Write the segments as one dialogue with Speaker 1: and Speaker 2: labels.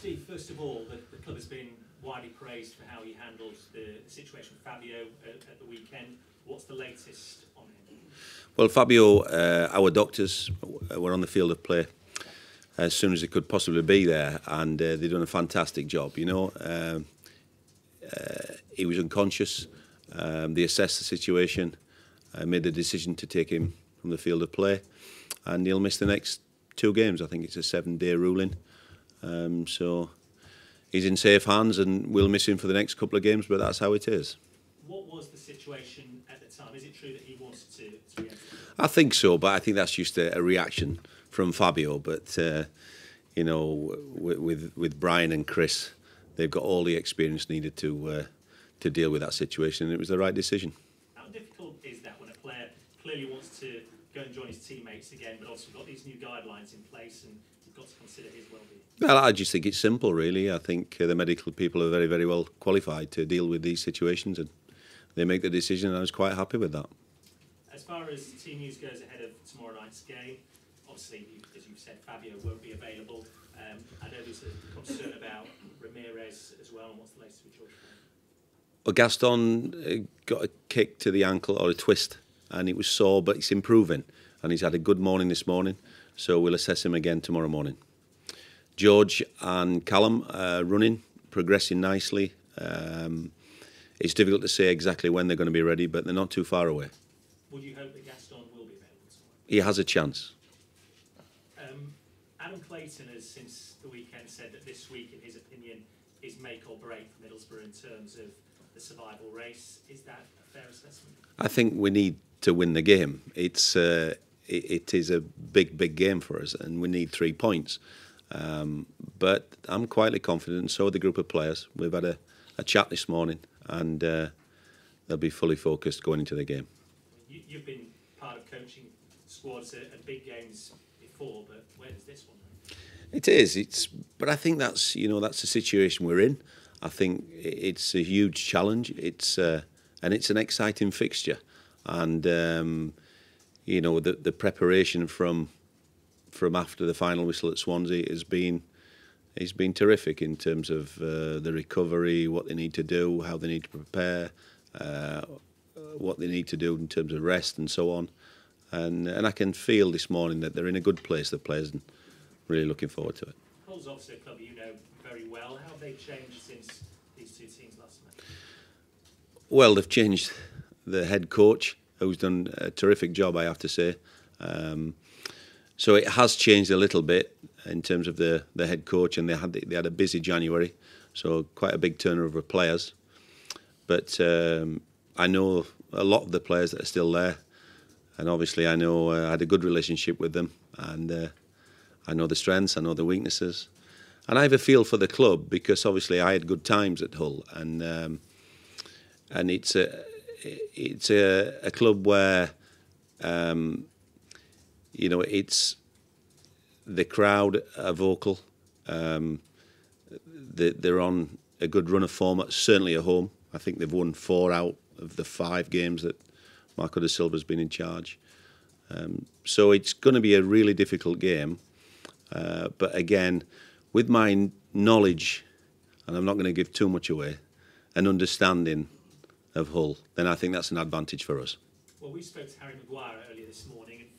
Speaker 1: Steve, first of all, the club has been widely praised for how he handled the situation with Fabio at the weekend. What's the latest on him?
Speaker 2: Well, Fabio, our doctors were on the field of play as soon as they could possibly be there, and they've done a fantastic job. You know, he was unconscious. They assessed the situation, made the decision to take him from the field of play, and he'll miss the next 2 games. I think it's a 7-day ruling. So he's in safe hands, and we'll miss him for the next couple of games, but that's how it is.
Speaker 1: What was the situation at the time? Is it true that he wanted to re-enter?
Speaker 2: I think so, but I think that's just a reaction from Fabio. But you know, with Brian and Chris, they've got all the experience needed to deal with that situation, and it was the right decision.
Speaker 1: How difficult is that when a player clearly wants to go and join his teammates again, but also got these new guidelines in place, and you've got to consider his well-being?
Speaker 2: Well, I just think it's simple, really. I think the medical people are very, very well qualified to deal with these situations, and they make the decision, and I was quite happy with that.
Speaker 1: As far as team news goes ahead of tomorrow night's game, obviously, as you've said, Fabio won't be available. I know there's a concern about Ramirez as well, and what's the latest with George?
Speaker 2: Well, Gaston got a kick to the ankle, or a twist, and it was sore, but it's improving, and he's had a good morning this morning, so we'll assess him again tomorrow morning. George and Callum are running, progressing nicely. It's difficult to say exactly when they're going to be ready, but they're not too far away.
Speaker 1: Would you hope that Gaston will be available tomorrow?
Speaker 2: He has a chance.
Speaker 1: Adam Clayton has, since the weekend, said that this week, in his opinion, is make or break for Middlesbrough in terms of the survival race. Is that a fair assessment? I
Speaker 2: think we need to win the game. It is a big game for us, and we need 3 points. But I'm quietly confident, and so are the group of players. We've had a chat this morning, and they'll be fully focused going into the game.
Speaker 1: You've been part of coaching squads at big games before, but where does this one?
Speaker 2: It is. But I think that's the situation we're in. I think it's a huge challenge. And it's an exciting fixture, and the preparation from after the final whistle at Swansea has been terrific in terms of the recovery, what they need to do, how they need to prepare, what they need to do in terms of rest and so on. And I can feel this morning that they're in a good place, the players, and really looking forward to it.
Speaker 1: Hull's obviously a club you know very well. How have they changed since these 2 teams last met?
Speaker 2: Well, they've changed the head coach, who's done a terrific job, I have to say. So it has changed a little bit in terms of the head coach, and they had a busy January, so quite a big turnover of players. But I know a lot of the players that are still there, and obviously I know I had a good relationship with them, and I know the strengths, I know the weaknesses, and I have a feel for the club because obviously I had good times at Hull, and it's a club where it's the crowd are vocal. They're on a good run of form, certainly at home. I think they've won 4 out of the 5 games that Marco da Silva's been in charge. So it's going to be a really difficult game. But again, with my knowledge, and I'm not going to give too much away, and understanding of Hull, then I think that's an advantage for us.
Speaker 1: Well, we spoke to Harry Maguire earlier this morning, and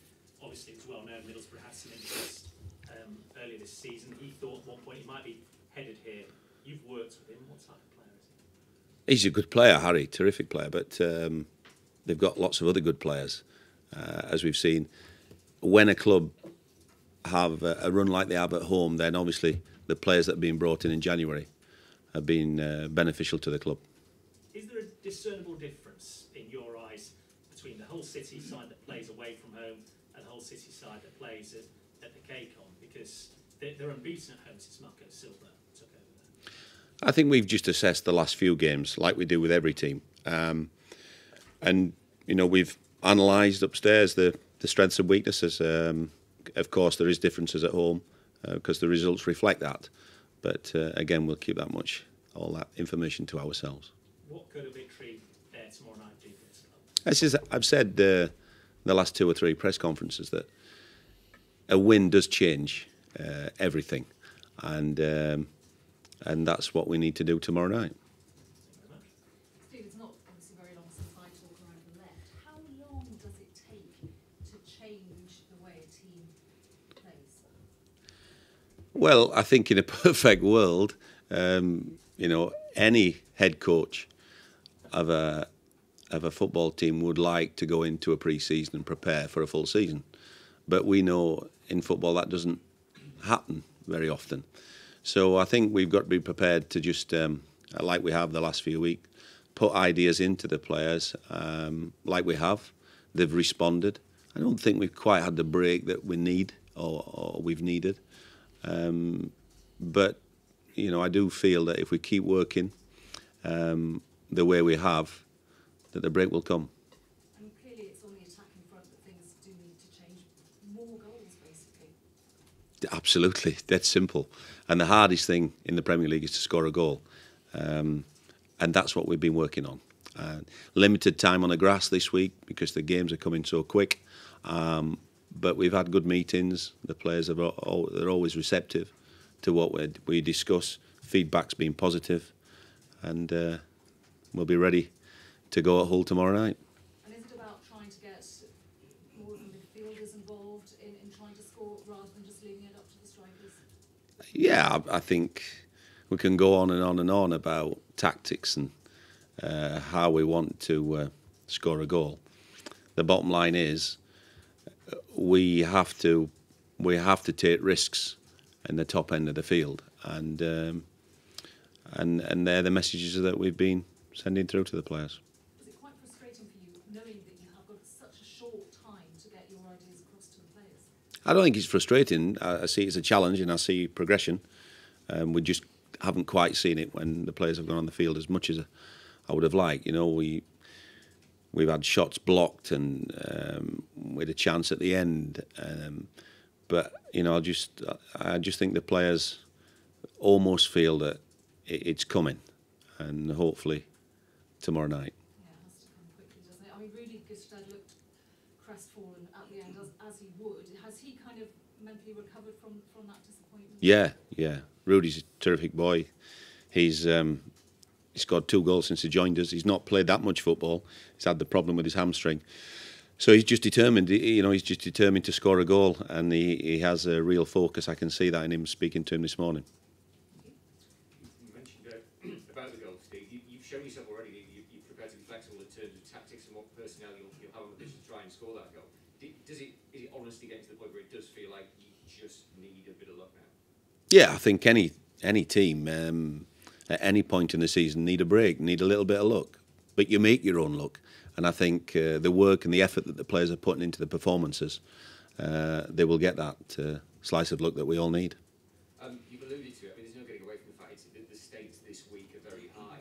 Speaker 1: obviously it was well known Middlesbrough had some interest earlier this season. He thought at one point he might be headed here. You've worked with him. What type of player is he?
Speaker 2: He's a good player, Harry, terrific player, but they've got lots of other good players, as we've seen. When a club have a run like they have at home, then obviously the players that have been brought in January have been beneficial to the club.
Speaker 1: Is there a discernible difference in your eyes between the Hull City side that plays away from home and the Hull City side that plays at the K-Con? Because they're unbeaten at home since Marco da Silva took over there.
Speaker 2: I think we've just assessed the last few games like we do with every team. And we've analysed upstairs the strengths and weaknesses. Of course, there is differences at home because the results reflect that. But again, we'll keep all that information to ourselves.
Speaker 1: What could a victory there tomorrow night do for this club?
Speaker 2: I've said the last 2 or 3 press conferences that a win does change everything. And and that's what we need to do tomorrow night.
Speaker 3: Steve, it's not obviously very long since I talk around the left. How long does it take to change the way a team plays?
Speaker 2: Well, I think in a perfect world, any head coach of a football team would like to go into a pre-season and prepare for a full season. But we know in football that doesn't happen very often. So I think we've got to be prepared to just, like we have the last few weeks, put ideas into the players like we have. They've responded. I don't think we've quite had the break that we need or we've needed. But, I do feel that if we keep working the way we have, that the break will come.
Speaker 3: And clearly it's on the attacking front that things do need to change. More goals, basically.
Speaker 2: Absolutely, that's simple. And the hardest thing in the Premier League is to score a goal. And that's what we've been working on. Limited time on the grass this week because the games are coming so quick. But we've had good meetings. The players they're always receptive to what we discuss. Feedback's been positive. And we'll be ready to go at Hull tomorrow night.
Speaker 3: And is it about trying to get more of the midfielders involved in trying to score rather than just leaving it up to the strikers?
Speaker 2: Yeah, I think we can go on and on and on about tactics and how we want to score a goal. The bottom line is we have to take risks in the top end of the field, and they're the messages that we've been sending through to the players.
Speaker 3: Is it quite frustrating for you knowing that you have got such a short time to get your ideas across to the players?
Speaker 2: I don't think it's frustrating. I see it as a challenge and I see progression. We just haven't quite seen it when the players have gone on the field as much as I would have liked. We've had shots blocked and with a chance at the end. But I just think the players almost feel that it's coming, and hopefully tomorrow night.
Speaker 3: Yeah, it has to come quickly, doesn't it? I mean, really, Gustad looked crestfallen at the end, as he would. Has he kind of mentally recovered from that disappointment?
Speaker 2: Yeah. Rudy's a terrific boy. He's scored 2 goals since he joined us. He's not played that much football. He's had the problem with his hamstring. So he's just determined, he's just determined to score a goal, and he has a real focus. I can see that in him speaking to him this morning.
Speaker 4: You mentioned about the goal, Steve. You've shown yourself already. You're prepared to be flexible in terms of tactics and what personnel you'll have on the pitch to try and score that goal. Is it honestly getting to the point where it does feel like you just need a bit of luck now? Yeah,
Speaker 2: I think any team at any point in the season need a break, need a little bit of luck. But you make your own luck. And I think the work and the effort that the players are putting into the performances, they will get that slice of luck that we all need.
Speaker 4: You've alluded to it. I mean, there's no getting away from the fact the stakes this week are very high.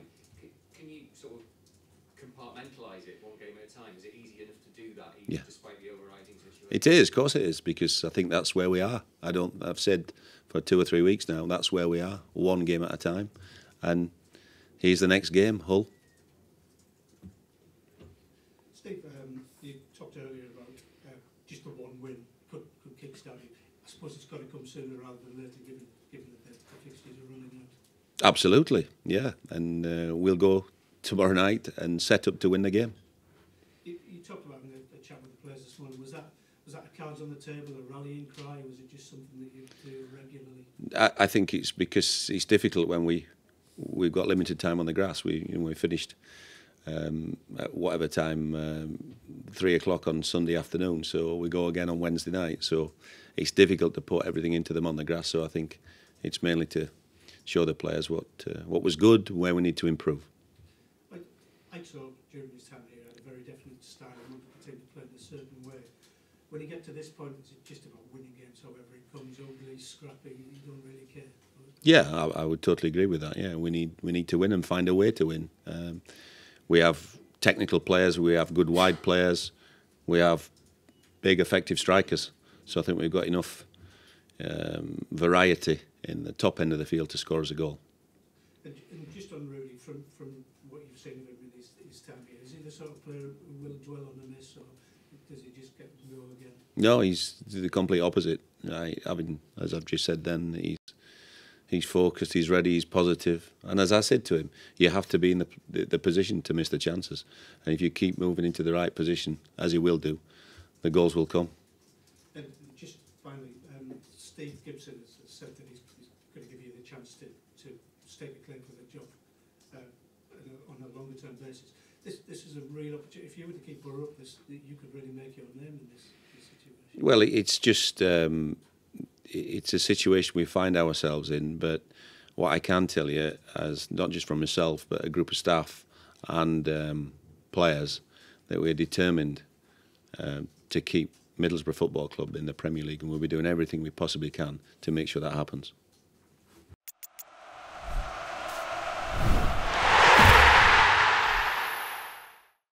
Speaker 4: Can you sort of compartmentalise it one game at a time? Is it easy enough to do that, even despite the overriding situation?
Speaker 2: It is, of course it is, because I think that's where we are. I've said for 2 or 3 weeks now, that's where we are, one game at a time. And here's the next game, Hull.
Speaker 5: Steve, you talked earlier about just the one win could kickstart it. I suppose it's got to come sooner rather than later, given that the fixtures are running out.
Speaker 2: Absolutely, yeah. And we'll go tomorrow night and set up to win the game.
Speaker 5: You talked about having a chat with the players this morning. Was that a cards on the table, a rallying cry, or was it just something that you do regularly?
Speaker 2: I think it's because it's difficult when we've got limited time on the grass. We finished at whatever time, 3 o'clock on Sunday afternoon, so we go again on Wednesday night. So it's difficult to put everything into them on the grass. So I think it's mainly to show the players what was good, where we need to improve.
Speaker 5: I saw during his time here had a very definite style and wanted the team to play in a certain way. When you get to this point, it's just about winning games, however it comes, overly scrappy, you don't really care.
Speaker 2: Yeah, I would totally agree with that. Yeah, we need to win and find a way to win. We have technical players, we have good wide players, we have big effective strikers. So I think we've got enough variety in the top end of the field to score us a goal.
Speaker 5: And just on Rudy, from what you've seen of him in his time here, is he the sort of player who will dwell on a miss, or does he just get to go again?
Speaker 2: No, he's the complete opposite. As I've just said then, He's focused, he's ready, he's positive. And as I said to him, you have to be in the position to miss the chances. And if you keep moving into the right position, as he will do, the goals will come.
Speaker 5: And just finally, Steve Gibson has said that he's going to give you the chance to stake a claim for the job on a longer term basis. This is a real opportunity. If you were to keep Boro up, you could really make your name in this situation.
Speaker 2: Well, it's just it's a situation we find ourselves in. But what I can tell you, as not just from myself, but a group of staff and players, that we're determined to keep Middlesbrough Football Club in the Premier League, and we'll be doing everything we possibly can to make sure that happens.